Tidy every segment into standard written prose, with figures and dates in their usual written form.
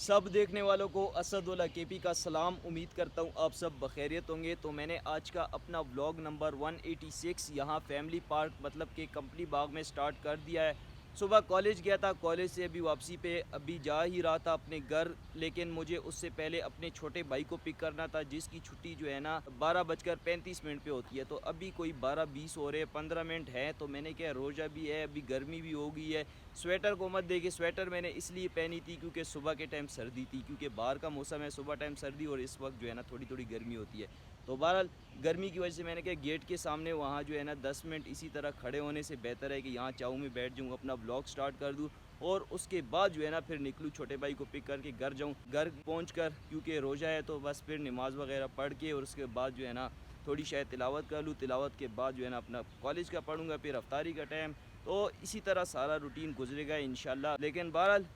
सब देखने वालों को असदुल्ला केपी का सलाम। उम्मीद करता हूँ आप सब बखैरियत होंगे। तो मैंने आज का अपना व्लॉग नंबर 186 यहाँ फैमिली पार्क मतलब कि कंपनी बाग में स्टार्ट कर दिया है। सुबह कॉलेज गया था, कॉलेज से अभी वापसी पे अभी जा ही रहा था अपने घर, लेकिन मुझे उससे पहले अपने छोटे भाई को पिक करना था जिसकी छुट्टी जो है ना 12:35 पे होती है। तो अभी कोई 12:20 हो रहे, 15 मिनट है। तो मैंने क्या, रोज़ा भी है, अभी गर्मी भी हो गई है। स्वेटर को मत देखिए, स्वेटर मैंने इसलिए पहनी थी क्योंकि सुबह के टाइम सर्दी थी, क्योंकि बाहर का मौसम है, सुबह टाइम सर्दी और इस वक्त जो है ना थोड़ी थोड़ी गर्मी होती है। तो बहरहाल गर्मी की वजह से मैंने कहा गेट के सामने वहाँ जो है ना 10 मिनट इसी तरह खड़े होने से बेहतर है कि यहाँ चाहूँ मैं बैठ जाऊँ, अपना ब्लॉग स्टार्ट कर दूँ और उसके बाद जो है ना फिर निकलूँ, छोटे भाई को पिक करके घर जाऊँ। घर पहुँच कर क्योंकि रोज़ा है तो बस फिर नमाज़ वगैरह पढ़ के और उसके बाद जो है ना थोड़ी शायद तिलावत कर लूँ। तिलावत के बाद जो है ना अपना कॉलेज का पढ़ूँगा, फिर अफ्तारी का टाइम। तो इसी तरह सारा रूटीन गुजरेगा इंशाल्लाह। लेकिन बहरहाल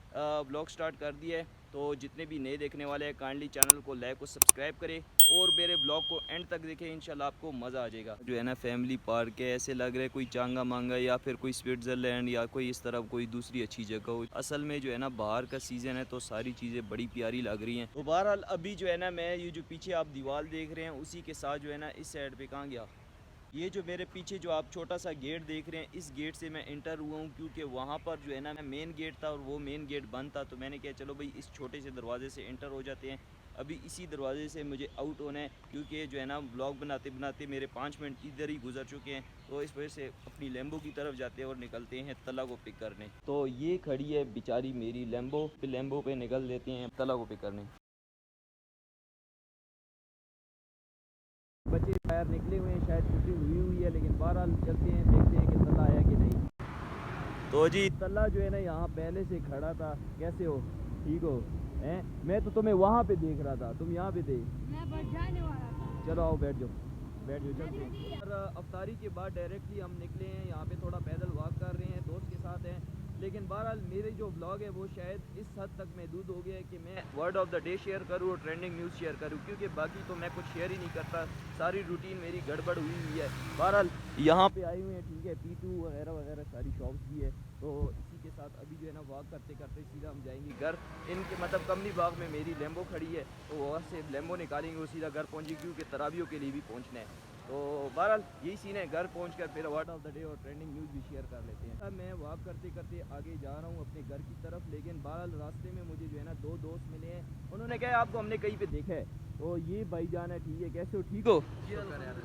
ब्लॉग स्टार्ट कर दिया है, तो जितने भी नए देखने वाले हैं काइंडली चैनल को लाइक और सब्सक्राइब करें और मेरे ब्लॉग को एंड तक देखें, इंशाल्लाह आपको मज़ा आ जाएगा। जो है ना फैमिली पार्क है, ऐसे लग रहा है कोई चांगा मांगा या फिर कोई स्विट्ज़रलैंड या कोई इस तरह कोई दूसरी अच्छी जगह हो। असल में जो है ना बाहर का सीज़न है तो सारी चीज़ें बड़ी प्यारी लग रही हैं। तो बहरहाल अभी जो है ना मैं ये जो पीछे आप दीवार देख रहे हैं उसी के साथ जो है ना इस साइड पे कहाँ गया, ये जो मेरे पीछे जो आप छोटा सा गेट देख रहे हैं, इस गेट से मैं इंटर हुआ हूँ क्योंकि वहाँ पर जो है ना मेन गेट था और वो मेन गेट बंद था। तो मैंने कहा चलो भाई इस छोटे से दरवाजे से इंटर हो जाते हैं। अभी इसी दरवाजे से मुझे आउट होना है क्योंकि जो है ना ब्लॉग बनाते बनाते मेरे 5 मिनट इधर ही गुजर चुके हैं। तो इस वजह से अपनी लेम्बो की तरफ जाते हैं और निकलते हैं तला को पिक करने। तो ये खड़ी है बेचारी मेरी लेम्बो, फिर लेम्बो पे निकल देते हैं तला को पिक करने। बच्चे बाहर निकले हुए हैं, शायद छुट्टी हुई है, लेकिन बहरहाल चलते हैं, देखते हैं कि तला आया कि नहीं। तो जी तला जो है ना यहाँ पहले से खड़ा था। कैसे हो, ठीक हो? हैं, मैं तो तुम्हें वहाँ पे देख रहा था, तुम यहाँ पे थे। मैं बच जाने वाला था। चलो आओ बैठ जाओ, बैठ जाओ चलते हैं। और अफ्तारी के बाद डायरेक्टली हम निकले हैं, यहाँ पे थोड़ा पैदल वॉक कर रहे हैं, दोस्त के साथ हैं। लेकिन बहरहाल मेरे जो ब्लॉग है वो शायद इस हद तक महदूद हो गया है कि मैं word of the day share करूँ और ट्रेंडिंग न्यूज़ शेयर करूँ, क्योंकि बाकी तो मैं कुछ शेयर ही नहीं करता। सारी रूटीन मेरी गड़बड़ हुई हुई है। बहरहाल यहाँ पे आए हुए हैं, ठीक है, P2 वगैरह वगैरह सारी शॉप्स भी है। तो इसी के साथ अभी जो है ना वॉक करते करते सीधा हम जाएंगे घर। इनके मतलब कंपनी बाग में मेरी लेम्बो खड़ी है, तो वहाँ से लेम्बो निकालेंगे और सीधा घर पहुँचेंगे क्योंकि तरावियों के लिए भी पहुँचना है। तो बहरहाल यही सीन है, घर पहुंचकर फिर वर्ड ऑफ द डे और ट्रेंडिंग न्यूज़ भी शेयर कर लेते हैं। अब मैं वॉक करते करते आगे जा रहा हूँ अपने घर की तरफ, लेकिन बहरहाल रास्ते में मुझे जो है ना दो दोस्त मिले हैं। उन्होंने कहा आपको हमने कहीं पे देखा है। तो ये भाई जान है, ठीक है, कैसे हो, ठीक हो?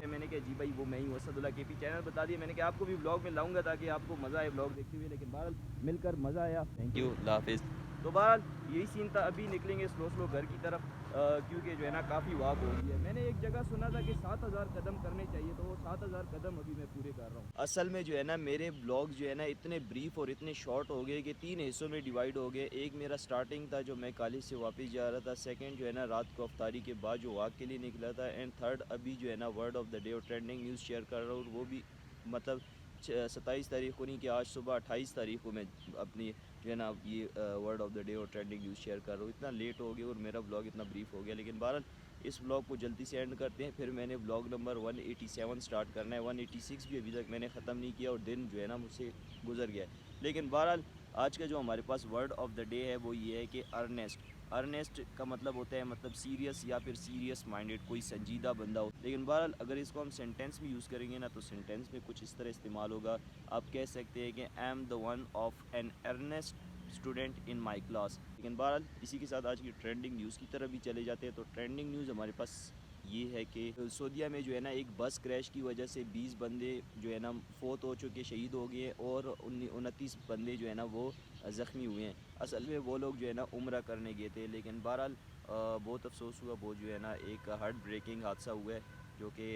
मैंने कहा जी भाई वो मैं ही हूँ, असदुल्ला केपी चैनल बता दिया। मैंने कहा आपको भी ब्लॉग में लाऊंगा ताकि आपको मज़ा आए ब्लॉग देखते हुए। लेकिन बहरहाल मिलकर मज़ा आया, थैंक यू, अल्लाह हाफिज़। तो बहरहाल यही सीन था। अभी निकलेंगे स्लो स्लो घर की तरफ क्योंकि जो है ना काफ़ी वॉक हो गई है। मैंने एक जगह सुना था कि 7,000 कदम करने चाहिए, तो वो 7,000 कदम अभी मैं पूरे कर रहा हूँ। असल में जो है ना मेरे ब्लॉग जो है ना इतने ब्रीफ और इतने शॉर्ट हो गए कि 3 हिस्सों में डिवाइड हो गए। एक मेरा स्टार्टिंग था जो मैं कॉलेज से वापस जा रहा था, सेकंड जो है ना रात को अफ्तारी के बाद जो वॉक के लिए निकला था, एंड थर्ड अभी जो है ना वर्ड ऑफ द डे और ट्रेंडिंग न्यूज़ शेयर कर रहा हूँ। और वो भी मतलब 27 तारीख को नहीं कि आज सुबह 28 तारीख को मैं अपनी जो है ना ये वर्ड ऑफ द डे और ट्रेंडिंग न्यूज़ शेयर कर रहा हूँ। इतना लेट हो गया और मेरा ब्लॉग इतना ब्रीफ हो गया, लेकिन बहरहाल इस ब्लॉग को जल्दी से एंड करते हैं। फिर मैंने ब्लॉग नंबर 187 स्टार्ट करना है। 186 भी अभी तक मैंने ख़त्म नहीं किया और दिन जो है ना मुझसे गुजर गया है। लेकिन बहरहाल आज का जो हमारे पास वर्ड ऑफ द डे है वो ये है कि अर्नेस्ट। अर्नेस्ट का मतलब होता है मतलब सीरियस या फिर सीरियस माइंडेड, कोई संजीदा बंदा हो। लेकिन बहरहाल अगर इसको हम सेंटेंस में यूज़ करेंगे ना तो सेंटेंस में कुछ इस तरह इस्तेमाल होगा। आप कह सकते हैं कि I am the one of an earnest student in my class. लेकिन बहरहाल इसी के साथ आज की ट्रेंडिंग न्यूज़ की तरफ भी चले जाते हैं। तो ट्रेंडिंग न्यूज़ हमारे पास ये है कि सऊदीया में जो है ना एक बस क्रैश की वजह से 20 बंदे जो है ना फोत हो चुके, शहीद हो गए और 29 बंदे जो है ना वो ज़ख्मी हुए हैं। असल में वो लोग जो है ना उम्रा करने गए थे। लेकिन बहरहाल बहुत अफसोस हुआ, वो जो है ना एक हार्ट ब्रेकिंग हादसा हुआ है जो कि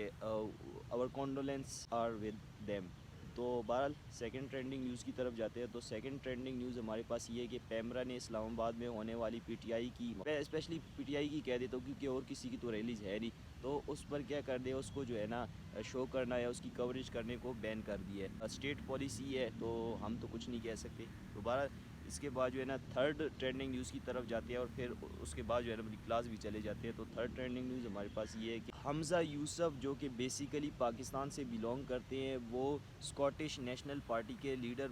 our condolence are with them. तो बहरहाल सेकंड ट्रेंडिंग न्यूज़ की तरफ जाते हैं। तो सेकंड ट्रेंडिंग न्यूज़ हमारे पास ये है कि पैमरा ने इस्लामाबाद में होने वाली पीटीआई की, स्पेशली पीटीआई की कह देता हूँ क्योंकि और किसी की तो रैलीज है नहीं, तो उस पर क्या कर दिया, उसको जो है ना शो करना या उसकी कवरेज करने को बैन कर दिया है। स्टेट पॉलिसी है तो हम तो कुछ नहीं कह सकते। तो बहरहाल इसके बाद जो है ना थर्ड ट्रेंडिंग न्यूज़ की तरफ जाते हैं और फिर उसके बाद जो है ना अपनी क्लास भी चले जाते हैं। तो थर्ड ट्रेंडिंग न्यूज़ हमारे पास ये है कि हमज़ा यूसुफ जो कि बेसिकली पाकिस्तान से बिलोंग करते हैं, वो स्कॉटिश नेशनल पार्टी के लीडर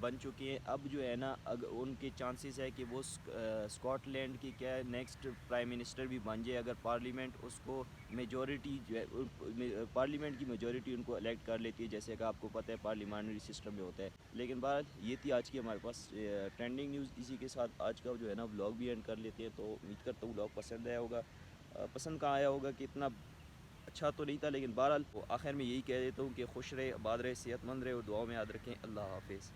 बन चुके हैं। अब जो है ना उनके चांसेस है कि वो स्कॉटलैंड की क्या नेक्स्ट प्राइम मिनिस्टर भी बन जाए, अगर पार्लियामेंट उसको मेजॉरिटी जो है पार्लियामेंट की मेजॉरिटी उनको इलेक्ट कर लेती है, जैसे कि आपको पता है पार्लियामेंट्री सिस्टम में होता है। लेकिन बहरहाल ये थी आज की हमारे पास ट्रेंडिंग न्यूज़। इसी के साथ आज का जो है ना व्लॉग भी एंड कर लेते हैं। तो उम्मीद करता हूँ व्लॉग पसंद आया होगा। पसंद कहाँ आया होगा कि इतना अच्छा तो नहीं था, लेकिन बहरहाल आखिर में यही कह देता हूँ कि खुश रहे, आबाद रहे, सेहतमंद रहे और दुआओं में याद रखें। अल्लाह हाफिज़।